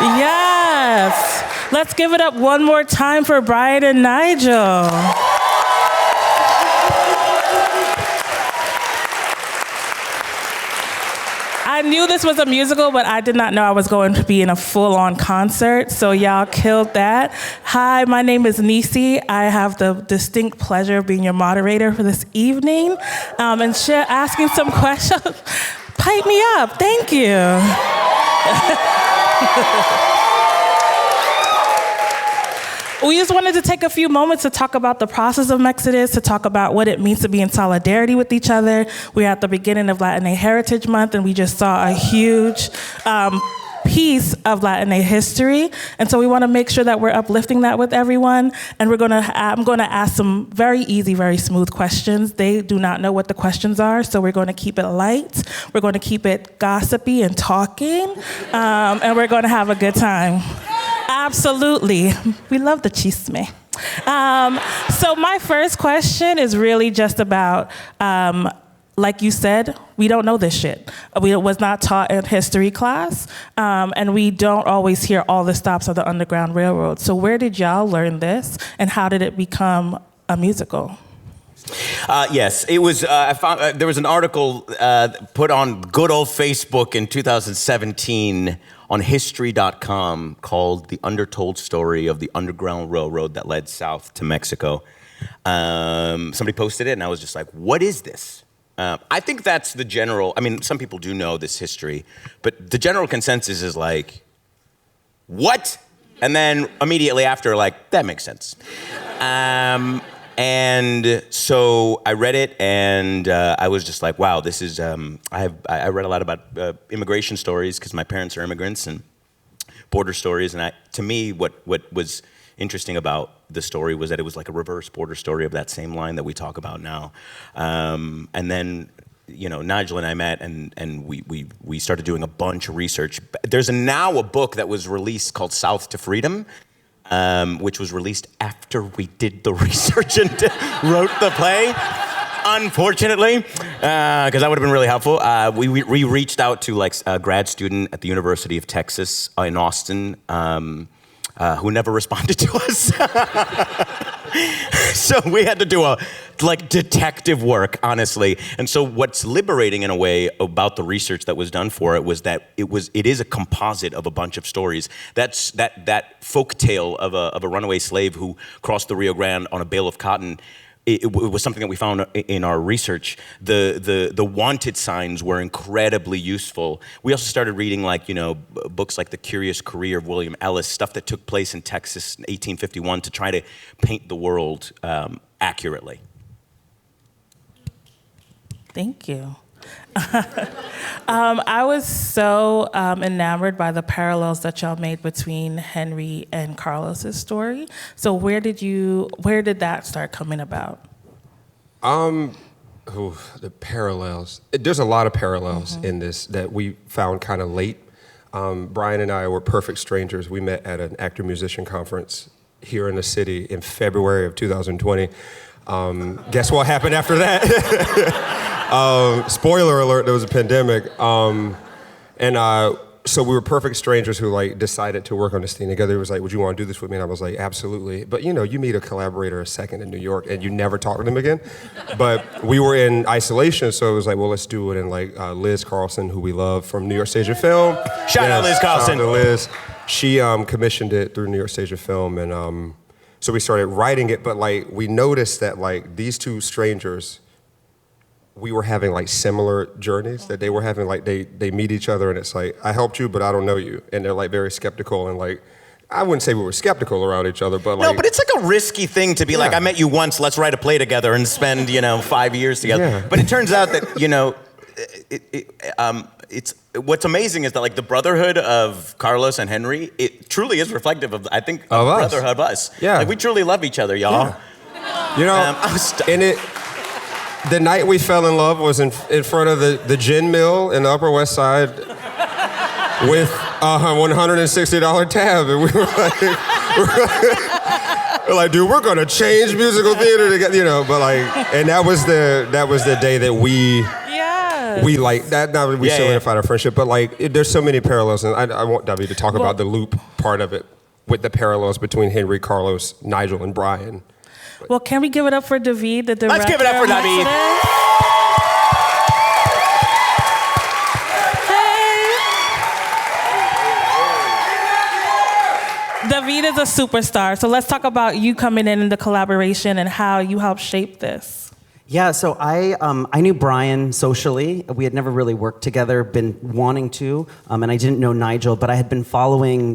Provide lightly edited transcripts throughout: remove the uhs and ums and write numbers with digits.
Yes. Let's give it up one more time for Brian and Nygel. I knew this was a musical, but I did not know I was going to be in a full-on concert, so y'all killed that. Hi, my name is Nissy. I have the distinct pleasure of being your moderator for this evening, and asking some questions. Pipe me up, thank you. We just wanted to take a few moments to talk about the process of MEXODUS, to talk about what it means to be in solidarity with each other. We're at the beginning of Latinx Heritage Month, and we just saw a huge piece of Latinx history. And so we want to make sure that we're uplifting that with everyone. And I'm going to ask some very easy, very smooth questions. They do not know what the questions are, so we're going to keep it light. We're going to keep it gossipy and talking, and we're going to have a good time. Absolutely. We love the chisme. So my first question is really just about, like you said, we don't know this shit. It was not taught in history class, and we don't always hear all the stops of the Underground Railroad. So where did y'all learn this, and how did it become a musical? Yes, it was. I found there was an article put on good old Facebook in 2017 on History.com called "The Untold Story of the Underground Railroad That Led South to Mexico." Somebody posted it, and I was just like, "What is this?" I think that's the general. I mean, some people do know this history, but the general consensus is like, "What?" And then immediately after, like, that makes sense. And so I read it, and I was just like, wow, this is, I read a lot about immigration stories because my parents are immigrants, and border stories. And to me, what was interesting about the story was that it was like a reverse border story of that same line that we talk about now. And then, you know, Nygel and I met, and we started doing a bunch of research. There's now a book that was released called South to Freedom, which was released after we did the research and wrote the play, unfortunately, because that would have been really helpful. We reached out to like a grad student at the University of Texas in Austin, who never responded to us. So we had to do detective work, honestly. And so what's liberating in a way about the research that was done for it was that it is a composite of a bunch of stories. That folk tale of a runaway slave who crossed the Rio Grande on a bale of cotton. It was something that we found in our research. The wanted signs were incredibly useful. We also started reading books like The Curious Career of William Ellis, stuff that took place in Texas in 1851 to try to paint the world accurately. Thank you. I was so enamored by the parallels that y'all made between Henry and Carlos's story. So where did that start coming about? The parallels. There's a lot of parallels in this that we found kind of late. Brian and I were perfect strangers. We met at an actor-musician conference here in the city in February of 2020. Guess what happened after that? Spoiler alert, there was a pandemic. So we were perfect strangers who decided to work on this thing together. He was like, would you want to do this with me? And I was like, absolutely. But you meet a collaborator a second in New York and you never talk to them again. But we were in isolation, so it was like, well, let's do it. And Liz Carlson, who we love from New York Stage of Film. Shout out Liz Carlson. Shout out to Liz. She commissioned it through New York Stage of Film. And so we started writing it, but we noticed that these two strangers, we were having similar journeys that they were having. They meet each other and it's like, I helped you, but I don't know you. And they're very skeptical and I wouldn't say we were skeptical around each other, but No, but it's a risky thing to be I met you once, let's write a play together and spend, 5 years together. Yeah. But it turns out that, it's what's amazing is that the brotherhood of Carlos and Henry, it truly is reflective of, I think, of brotherhood of us. Yeah. We truly love each other, y'all. Yeah. The night we fell in love was in front of the gin mill in the Upper West Side with a $160 tab, and we were like, dude, we're gonna change musical theater together, But and that was the day that we does. we like that. Now we Yeah, solidified our friendship, but like, there's so many parallels, and I want David to talk about the loop part of it, with the parallels between Henry, Carlos, Nygel, and Brian. Well, can we give it up for David, the director? Let's give it up for David. David is a superstar. So let's talk about you coming in the collaboration and how you helped shape this. Yeah, so I knew Brian socially. We had never really worked together, been wanting to, and I didn't know Nygel, but I had been following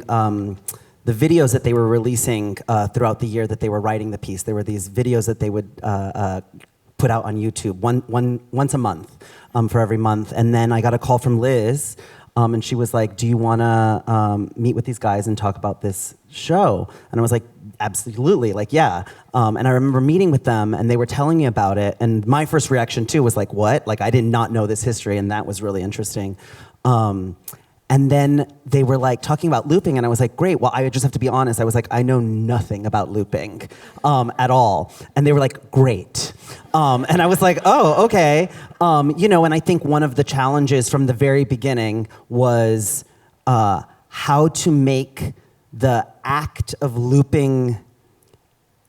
the videos that they were releasing throughout the year that they were writing the piece. There were these videos that they would put out on YouTube once a month for every month. And then I got a call from Liz, and she was like, do you want to meet with these guys and talk about this show? And I was like, absolutely, like, yeah. And I remember meeting with them, and they were telling me about it. And my first reaction, too, was like, what? Like, I did not know this history, and that was really interesting. And then they were like talking about looping, and I was like, great, well, I just have to be honest. I was like, I know nothing about looping at all. And they were like, great. And I was like, oh, okay. And I think one of the challenges from the very beginning was how to make the act of looping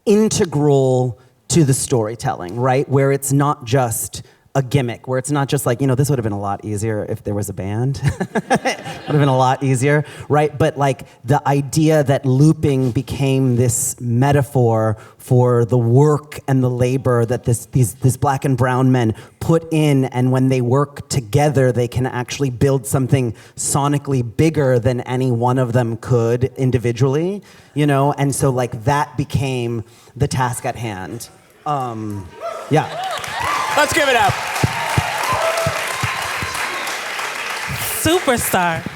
integral to the storytelling, right? Where it's not just a gimmick, where it's not just like, this would have been a lot easier if there was a band. Would have been a lot easier, right? But like the idea that looping became this metaphor for the work and the labor that these black and brown men put in, and when they work together, they can actually build something sonically bigger than any one of them could individually, And so like that became the task at hand. Yeah. Let's give it up. Superstar.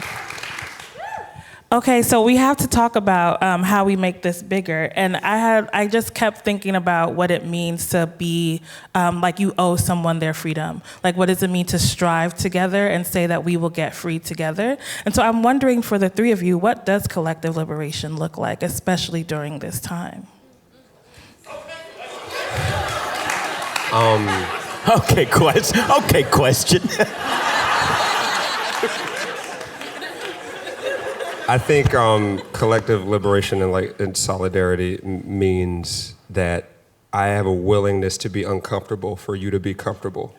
Okay, so we have to talk about how we make this bigger. And I just kept thinking about what it means to be like you owe someone their freedom. Like, what does it mean to strive together and say that we will get free together? And so I'm wondering, for the three of you, what does collective liberation look like, especially during this time? Okay, question. I think collective liberation and solidarity means that I have a willingness to be uncomfortable for you to be comfortable.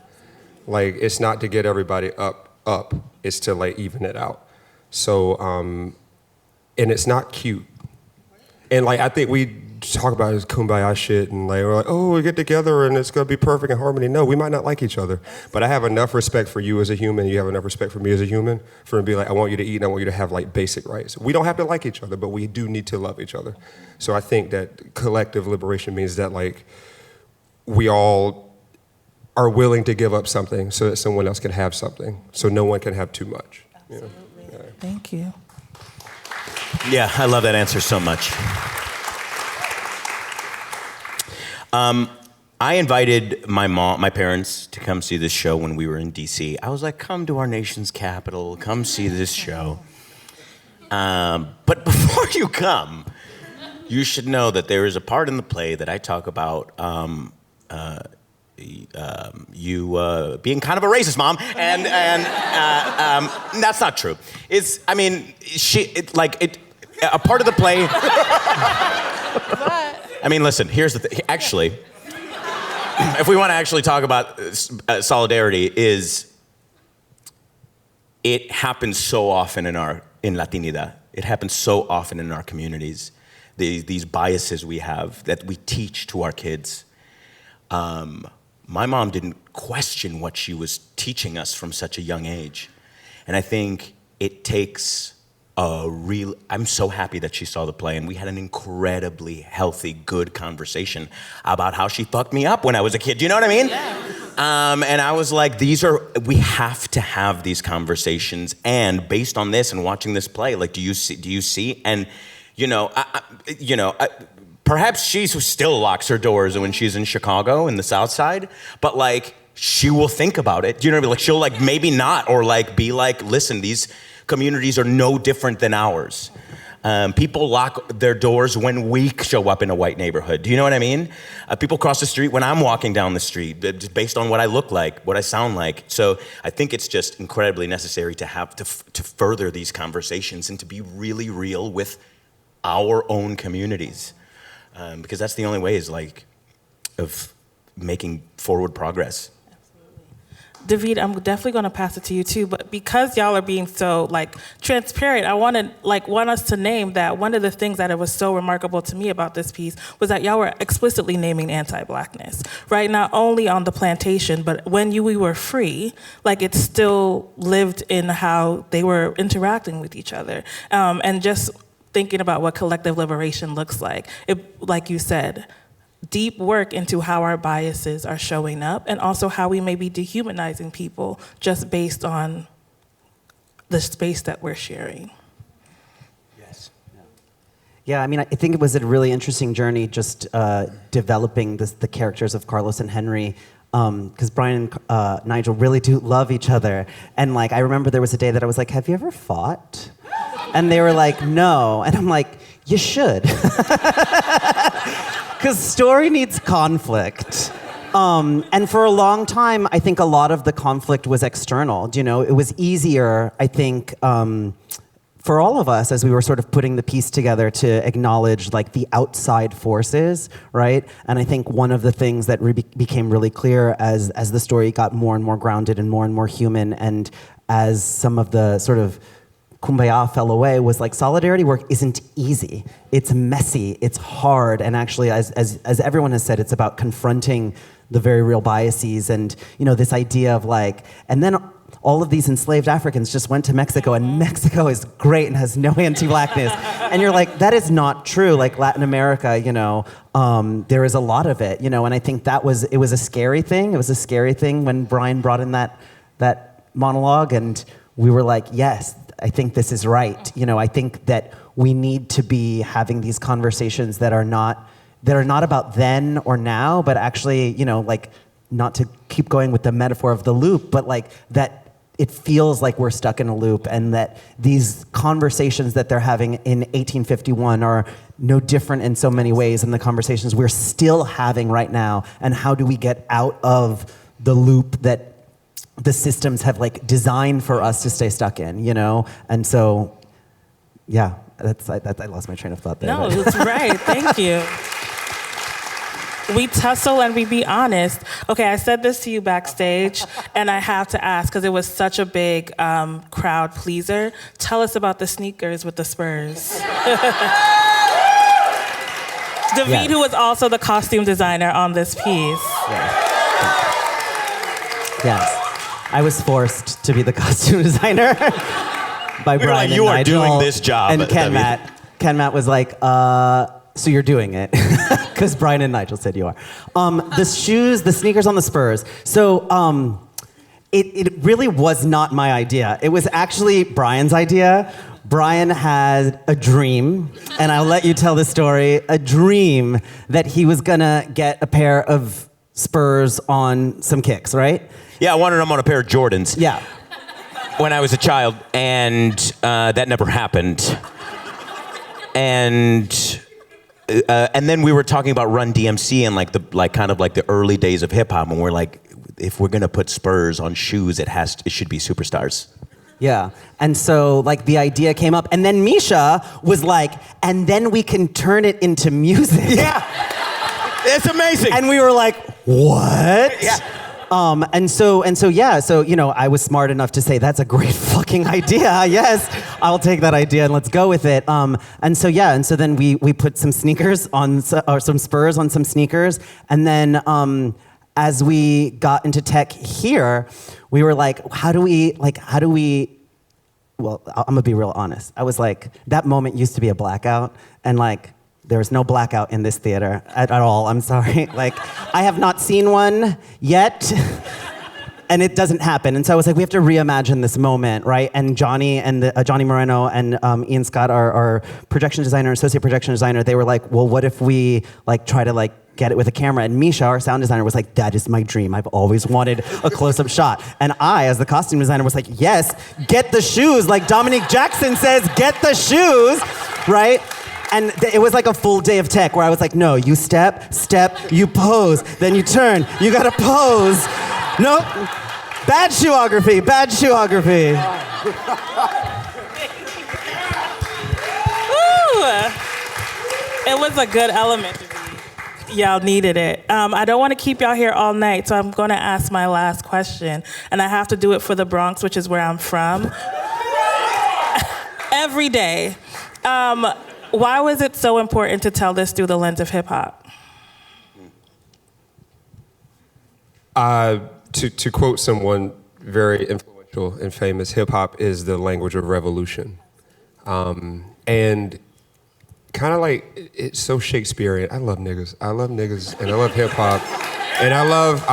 Like, it's not to get everybody up. It's to like even it out. So, and it's not cute. And like, I think we talk about this kumbaya shit and like, we're like, oh, we get together and it's gonna be perfect in harmony. No, we might not like each other, but I have enough respect for you as a human, you have enough respect for me as a human, for me to be like, I want you to eat and I want you to have like basic rights. We don't have to like each other, but we do need to love each other. So I think that collective liberation means that like, we all are willing to give up something so that someone else can have something, so no one can have too much. Absolutely. Yeah. Thank you. Yeah, I love that answer so much. I invited my parents to come see this show when we were in DC. I was like, come to our nation's capital, come see this show. But before you come, you should know that there is a part in the play that I talk about you being kind of a racist, Mom, and that's not true. A part of the play. I mean, listen, here's the thing. Actually, if we want to actually talk about solidarity, it happens so often in Latinidad. It happens so often in our communities. These biases we have that we teach to our kids. My mom didn't question what she was teaching us from such a young age. And I think it takes I'm so happy that she saw the play, and we had an incredibly healthy, good conversation about how she fucked me up when I was a kid. Do you know what I mean? Yeah. And I was like, we have to have these conversations. And based on this and watching this play, like, do you see? And, perhaps she still locks her doors when she's in Chicago in the South Side, but like, she will think about it. Do you know what I mean? Like, she'll like maybe not, or like be like, listen, these communities are no different than ours. People lock their doors when we show up in a white neighborhood. Do you know what I mean? People cross the street when I'm walking down the street, just based on what I look like, what I sound like. So I think it's just incredibly necessary to have to further these conversations and to be really real with our own communities, because that's the only way of making forward progress. David, I'm definitely going to pass it to you too, but because y'all are being so transparent, I want us to name that one of the things that it was so remarkable to me about this piece was that y'all were explicitly naming anti-blackness, right? Not only on the plantation, but when we were free, it still lived in how they were interacting with each other, and just thinking about what collective liberation looks like. Like you said, deep work into how our biases are showing up and also how we may be dehumanizing people just based on the space that we're sharing. Yes. Yeah, I mean, I think it was a really interesting journey just developing the characters of Carlos and Henry, because Brian and Nygel really do love each other. And I remember there was a day that I was like, have you ever fought? And they were like, no. And I'm like, you should. Because story needs conflict. And for a long time, I think a lot of the conflict was external. It was easier, I think, for all of us as we were sort of putting the piece together to acknowledge the outside forces, right? And I think one of the things that became really clear as the story got more and more grounded and more human, and as some of the sort of kumbaya fell away, was solidarity work isn't easy. It's messy, it's hard, and actually, as everyone has said, it's about confronting the very real biases, and this idea of and then all of these enslaved Africans just went to Mexico, and Mexico is great and has no anti-blackness. And you're like, that is not true. Latin America, there is a lot of it, and I think it was a scary thing. It was a scary thing when Brian brought in that monologue, and we were like, yes, I think this is right. I think that we need to be having these conversations that are not about then or now, but actually, not to keep going with the metaphor of the loop, but that it feels like we're stuck in a loop, and that these conversations that they're having in 1851 are no different in so many ways than the conversations we're still having right now. And how do we get out of the loop that the systems have designed for us to stay stuck in, And so, yeah, I lost my train of thought there. No, that's right. Thank you. We tussle and we be honest. Okay, I said this to you backstage, and I have to ask, because it was such a big crowd pleaser. Tell us about the sneakers with the spurs. David, who was also the costume designer on this piece. Yes. I was forced to be the costume designer by Brian you and are Nygel, doing this job. And Ken Matt was like, so you're doing it. Because Brian and Nygel said you are. The sneakers on the spurs. So it really was not my idea. It was actually Brian's idea. Brian had a dream, and I'll let you tell the story, a dream that he was gonna get a pair of spurs on some kicks, right? Yeah, I wanted them on a pair of Jordans. Yeah. When I was a child, and that never happened. And then we were talking about Run DMC and the early days of hip hop, and we're like, if we're gonna put spurs on shoes, it should be superstars. Yeah, and so the idea came up, and then Misha was like, and then we can turn it into music. Yeah, it's amazing. And we were like, what? Yeah. So I was smart enough to say, that's a great fucking idea. Yes, I'll take that idea and let's go with it. And so then we put some sneakers on, or some spurs on some sneakers. And then as we got into tech here, we were like, how do we, well, I'm gonna be real honest. I was like, that moment used to be a blackout, and there's no blackout in this theater at all. I'm sorry. I have not seen one yet, and it doesn't happen. And so I was like, we have to reimagine this moment, right? And Johnny Moreno and Ian Scott, our projection designer, associate projection designer, they were like, well, what if we try to get it with a camera? And Misha, our sound designer, was like, that is my dream. I've always wanted a close-up shot. And I, as the costume designer, was like, yes, get the shoes. Like Dominique Jackson says, get the shoes. right? And it was like a full day of tech where I was like, no, you step, you pose, then you turn, you gotta pose. Nope. Bad shoeography. It was a good element. Y'all needed it. I don't want to keep y'all here all night, so I'm going to ask my last question. And I have to do it for the Bronx, which is where I'm from. Every day. Why was it so important to tell this through the lens of hip hop? To quote someone very influential and famous, hip hop is the language of revolution. And kind of like, it's so Shakespearean. I love niggas and I love hip hop. And I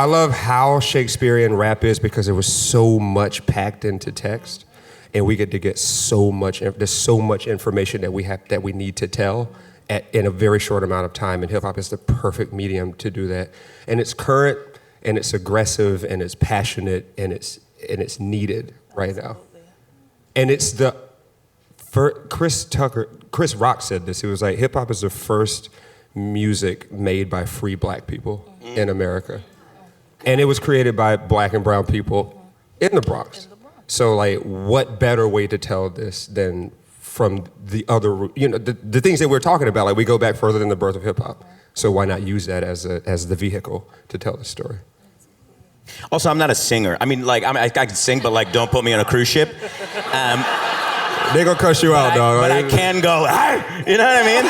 love how Shakespearean rap is because there was so much packed into text. And we get to get there's so much information that we need to tell in a very short amount of time. And hip hop is the perfect medium to do that. And it's current, and it's aggressive, and it's passionate, and it's needed right now. And it's Chris Rock said this. He was like, hip hop is the first music made by free black people in America. And it was created by black and brown people in the Bronx. So like, what better way to tell this than from the other, the things that we're talking about, like we go back further than the birth of hip hop. So why not use that as the vehicle to tell the story? Also, I'm not a singer. I mean, I can sing, but like, don't put me on a cruise ship. They gonna cuss you out, dog. But I can go, "Arr!" You know what I mean?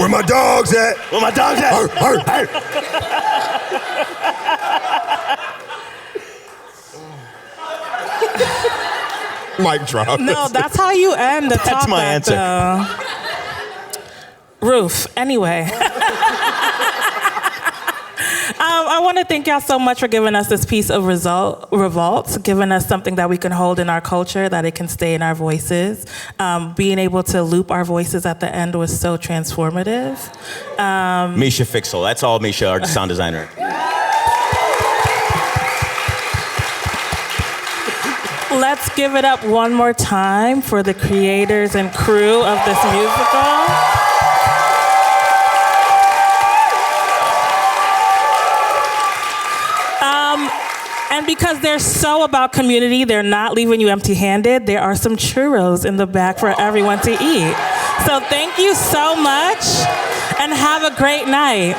Where my dogs at? Where my dogs at? Arr, arr, arr. Mic drop. No, that's how you end the talk. That's my answer. Roof. Anyway. I want to thank y'all so much for giving us this piece of revolt, giving us something that we can hold in our culture, that it can stay in our voices. Being able to loop our voices at the end was so transformative. Misha Fixel. That's all Misha, our sound designer. Let's give it up one more time for the creators and crew of this musical. And because they're so about community, they're not leaving you empty-handed. There are some churros in the back for everyone to eat. So thank you so much, and have a great night.